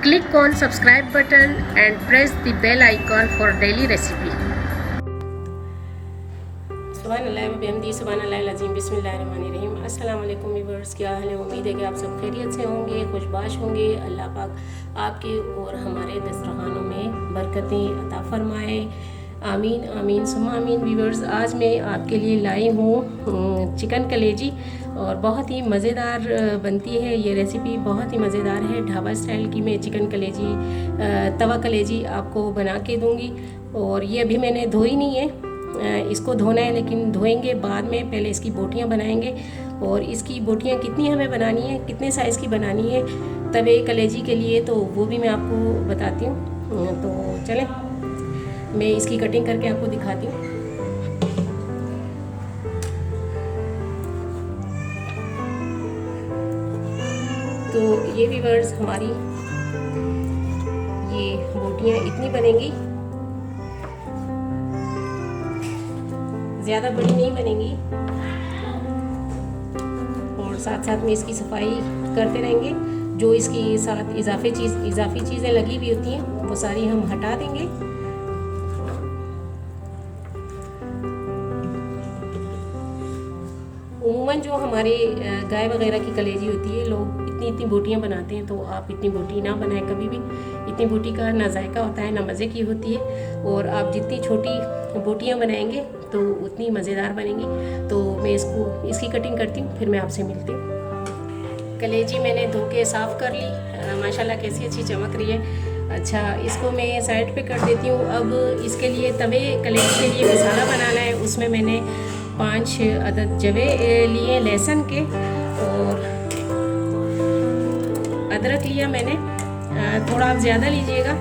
Click on subscribe button and press the bell icon for daily recipe. सुबहानल्लाह अस्सलाम वालेकुम viewers, क्या हाल है। उम्मीद है कि आप सब खैरियत से होंगे, खुशबाश होंगे। अल्लाह पाक आपके और हमारे दस्तरखानों में बरकतें अता फरमाए। आमीन आमीन सुम्मा आमीन। व्यूअर्स, आज मैं आपके लिए लाई हूँ चिकन कलेजी और बहुत ही मज़ेदार बनती है ये रेसिपी, बहुत ही मज़ेदार है। ढाबा स्टाइल की मैं चिकन कलेजी तवा कलेजी आपको बना के दूँगी। और ये अभी मैंने धोई नहीं है, इसको धोना है, लेकिन धोएंगे बाद में। पहले इसकी बोटियाँ बनाएंगे और इसकी बोटियाँ कितनी हमें बनानी है, कितने साइज़ की बनानी है तवे कलेजी के लिए, तो वो भी मैं आपको बताती हूँ। तो चलें, मैं इसकी कटिंग करके आपको दिखाती हूँ। तो ये व्यूअर्स, हमारी ये बोटियाँ इतनी बनेंगी, ज़्यादा बड़ी नहीं बनेंगी। और साथ साथ में इसकी सफाई करते रहेंगे। जो इसकी साथ इजाफी चीज़ें लगी हुई होती हैं वो सारी हम हटा देंगे। उम्मन जो हमारे गाय वगैरह की कलेजी होती है, लोग इतनी बोटियाँ बनाते हैं, तो आप इतनी बोटी ना बनाएं कभी भी। इतनी बोटी का ना जायका होता है, ना मज़े की होती है। और आप जितनी छोटी बोटियाँ बनाएंगे तो उतनी मज़ेदार बनेंगी। तो मैं इसकी कटिंग करती हूँ, फिर मैं आपसे मिलती हूँ। कलेजी मैंने धो के साफ़ कर ली, माशाल्लाह कैसी अच्छी चमक रही है। अच्छा, इसको मैं साइड पे कर देती हूँ। अब इसके लिए तवे कलेजी के लिए मसाला बनाना है। उसमें मैंने 5 अदद जवे लिए लहसुन के, और अदरक लिया मैंने। थोड़ा आप ज़्यादा लीजिएगा,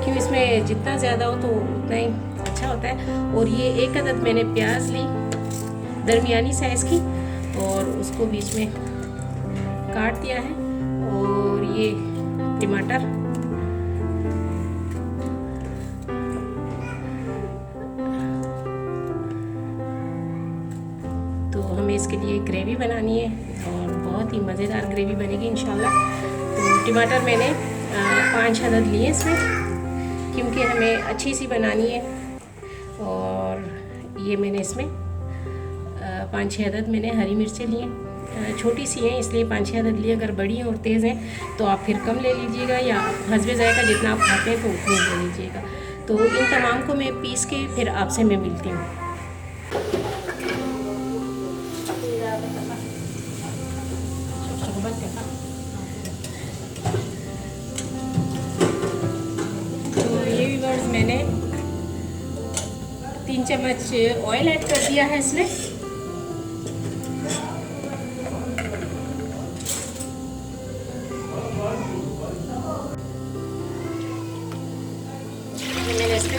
क्यों इसमें जितना ज़्यादा हो तो उतना ही अच्छा होता है। और ये 1 अदद मैंने प्याज ली दरमियानी साइज़ की, और उसको बीच में काट दिया है। और ये टमाटर, तो हमें इसके लिए ग्रेवी बनानी है और बहुत ही मज़ेदार ग्रेवी बनेगी इंशाल्लाह। तो टमाटर मैंने 5 अदद लिए इसमें, क्योंकि हमें अच्छी सी बनानी है। और ये मैंने इसमें 5-6 अदद मैंने हरी मिर्चें लिए, छोटी सी हैं इसलिए 5-6 अदद लिए। अगर बड़ी हैं और तेज़ हैं तो आप फिर कम ले लीजिएगा, या हस्बे जायका जितना आप खाते हैं तो उतनी ले लीजिएगा। तो इन तमाम को मैं पीस के फिर आपसे मैं मिलती हूँ। तो ये व्यूअर्स, मैंने 3 चम्मच ऑयल ऐड कर दिया है इसमें। मैंने इसमें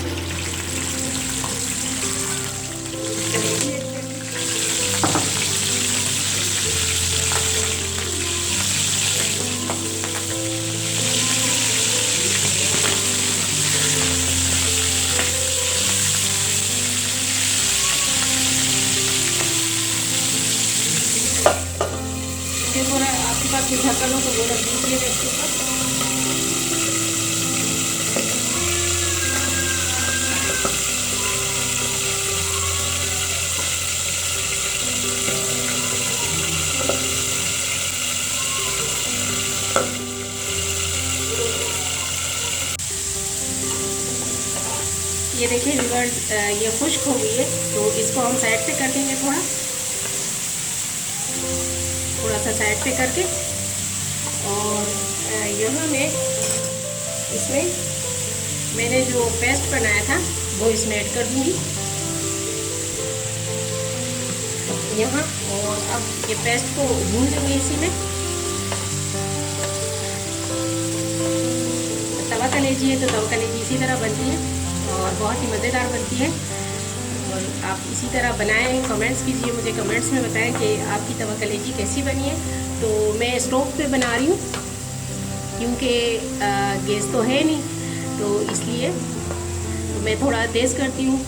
थोड़ा आपके पास ढक्कन हो तो वो रख दीजिएगा इसके ऊपर। ये देखिए व्यूअर्स, ये खुश्क हो गई है, तो इसको हम साइड पे कर देंगे। थोड़ा सा साइड पे करके, और यहाँ मैं इसमें मैंने जो पेस्ट बनाया था वो इसमें ऐड कर दूँगी यहाँ। और अब ये पेस्ट को भून देंगे इसी में। तवा कलेजी है तो तवा कलेजी इसी तरह बनती है और बहुत ही मज़ेदार बनती है। और आप इसी तरह बनाएं, कमेंट्स कीजिए, मुझे कमेंट्स में बताएं कि आपकी तवा कलेजी कैसी बनी है। तो मैं स्टोव पे बना रही हूँ, क्योंकि गैस तो है नहीं, तो इसलिए मैं थोड़ा तेज़ करती हूँ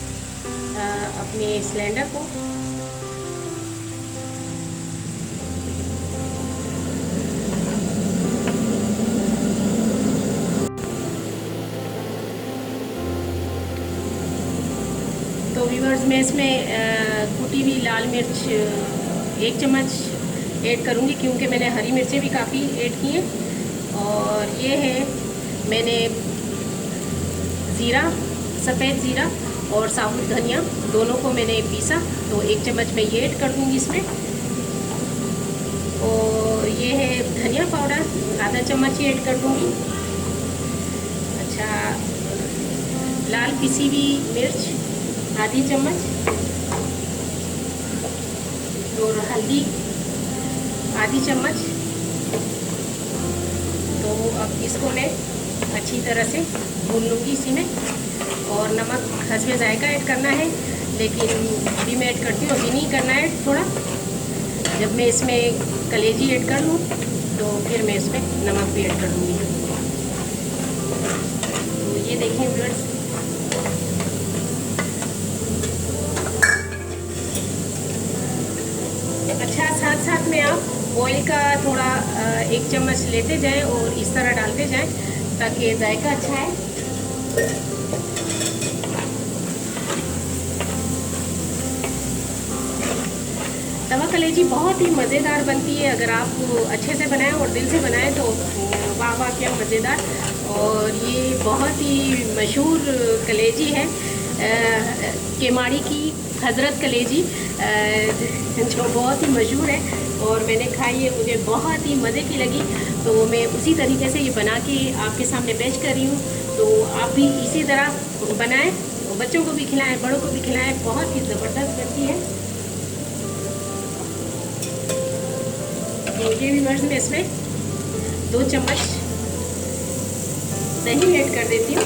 अपने सिलेंडर को। तो व्यूअर्स मैं इसमें कुटी हुई लाल मिर्च 1 चम्मच ऐड करूँगी, क्योंकि मैंने हरी मिर्चें भी काफ़ी ऐड की हैं। और ये है मैंने ज़ीरा, सफ़ेद ज़ीरा और साबुत धनिया दोनों को मैंने पीसा, तो 1 चम्मच मैं ये ऐड कर दूँगी इसमें। और ये है धनिया पाउडर आधा चम्मच ही ऐड कर दूँगी। अच्छा, लाल पिसी हुई मिर्च आधी चम्मच और हल्दी आधी चम्मच। तो अब इसको मैं अच्छी तरह से भून लूँगी इसी में। और नमक हस्बे जायका ऐड करना है, लेकिन अभी मैं ऐड करती हूँ, अभी नहीं करना है थोड़ा। जब मैं इसमें कलेजी ऐड कर लूँ तो फिर मैं इसमें नमक भी ऐड कर दूँगी। तो ये देखिए व्यूअर्स, अच्छा साथ साथ में आप ऑयल का थोड़ा 1 चम्मच लेते जाएं और इस तरह डालते जाएं ताकि जायका अच्छा है। तवा कलेजी बहुत ही मज़ेदार बनती है। अगर आप अच्छे से बनाएं और दिल से बनाएं तो वाह वाह क्या मज़ेदार। और ये बहुत ही मशहूर कलेजी है, केमाड़ी की हज़रत कलेजी, जो बहुत ही मशहूर है। और मैंने खाई है, मुझे बहुत ही मज़े की लगी, तो मैं उसी तरीके से ये बना के आपके सामने पेश कर रही हूँ। तो आप भी इसी तरह बनाएं, बच्चों को भी खिलाएं, बड़ों को भी खिलाएं, बहुत ही ज़बरदस्त बनती है। तो ये व्यूअर्स में इसमें 2 चम्मच दही ऐड कर देती हूँ।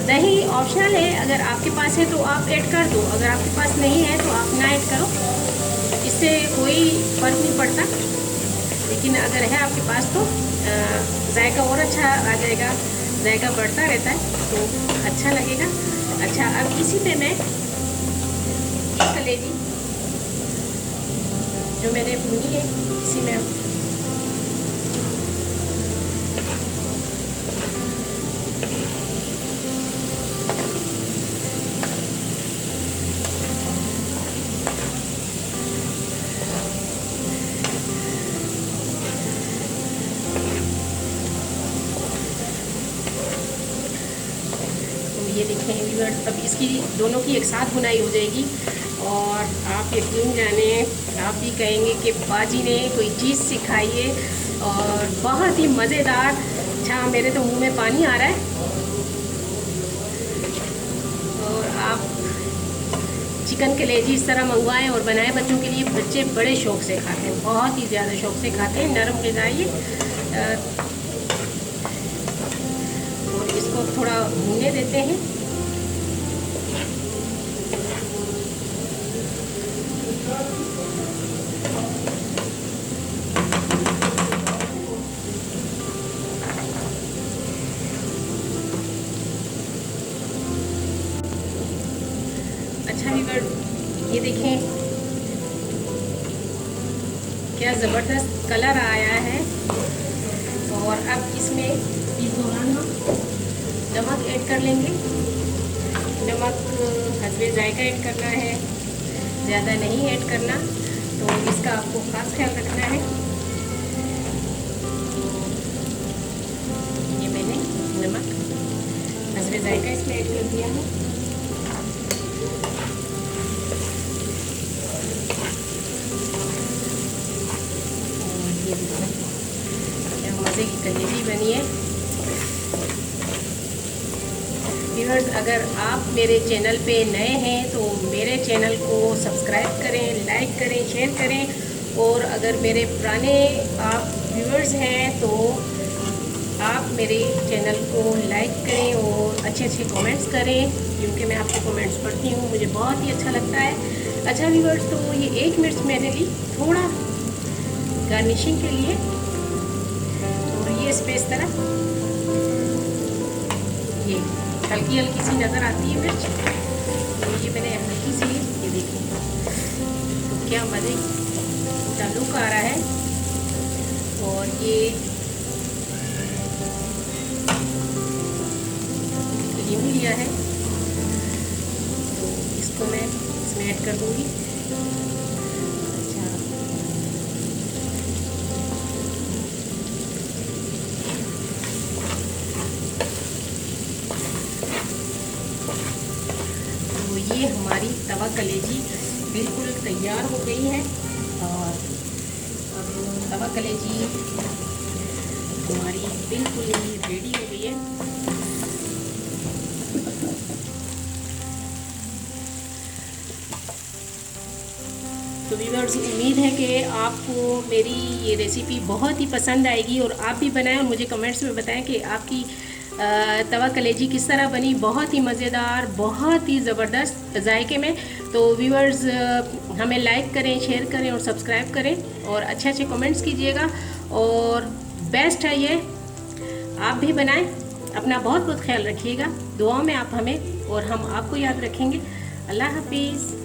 दही ऑप्शनल है, अगर आपके पास है तो आप ऐड कर दो, अगर आपके पास नहीं है तो आप ना ऐड करो, इससे कोई फ़र्क नहीं पड़ता। लेकिन अगर है आपके पास तो जायका और अच्छा आ जाएगा, जायका बढ़ता रहता है तो अच्छा लगेगा। अच्छा, अब इसी पे मैं कलेजी जो मैंने भूनी है इसी में ये देखें व्यूअर्स, अब इसकी दोनों की एक साथ बुनाई हो जाएगी। और आप यकीन जाने, आप भी कहेंगे कि बाजी ने कोई चीज़ सिखाई है, और बहुत ही मज़ेदार। अच्छा, मेरे तो मुंह में पानी आ रहा है। और आप चिकन कलेजी इस तरह मंगवाएं और बनाएं बच्चों के लिए, बच्चे बड़े शौक़ से खाते हैं, बहुत ही ज़्यादा शौक़ से खाते हैं, नरम ग़िज़ाई। और इसको थोड़ा भूनने देते हैं। अच्छा व्यूअर्स, ये देखें क्या ज़बरदस्त कलर आया है। और अब इसमें इस दौरान हम नमक ऐड कर लेंगे। नमक हस्बे जायका ऐड करना है, ज़्यादा नहीं ऐड करना, तो इसका आपको खास ख्याल रखना है। ये मैंने नमक हस्बे जायका इसमें ऐड कर दिया है। क्या मज़े की कलेजी बनी है व्यूअर्स। अगर आप मेरे चैनल पे नए हैं तो मेरे चैनल को सब्सक्राइब करें, लाइक करें, शेयर करें। और अगर मेरे पुराने आप व्यूअर्स हैं तो आप मेरे चैनल को लाइक करें और अच्छे अच्छे कमेंट्स करें, क्योंकि मैं आपके कमेंट्स पढ़ती हूँ, मुझे बहुत ही अच्छा लगता है। अच्छा व्यूअर्स, तो ये 1 मिर्च मैंने ली थोड़ा गार्निशिंग के लिए, और ये इस पे इस तरह ये हल्की हल्की सी नज़र आती है मिर्च, तो ये मैंने हल्की सी, ये देखिए तो क्या मज़े का लुक आ रहा है। और ये नींबू लिया है, तो इसको को मैं इसमें ऐड कर दूँगी। अच्छा, तो ये हमारी तवा कलेजी बिल्कुल तैयार हो गई है। और अब तवा कलेजी हमारी बिल्कुल ही रेडी हो गई है। तो व्यूअर्स, उम्मीद है कि आपको मेरी ये रेसिपी बहुत ही पसंद आएगी और आप भी बनाएं और मुझे कमेंट्स में बताएं कि आपकी तवा कलेजी किस तरह बनी। बहुत ही मज़ेदार, बहुत ही ज़बरदस्त जायके में। तो व्यूअर्स, हमें लाइक करें, शेयर करें और सब्सक्राइब करें और अच्छे अच्छे कमेंट्स कीजिएगा। और बेस्ट है ये, आप भी बनाएं। अपना बहुत बहुत ख्याल रखिएगा, दुआओं में आप हमें और हम आपको याद रखेंगे। अल्लाह हाफिज़।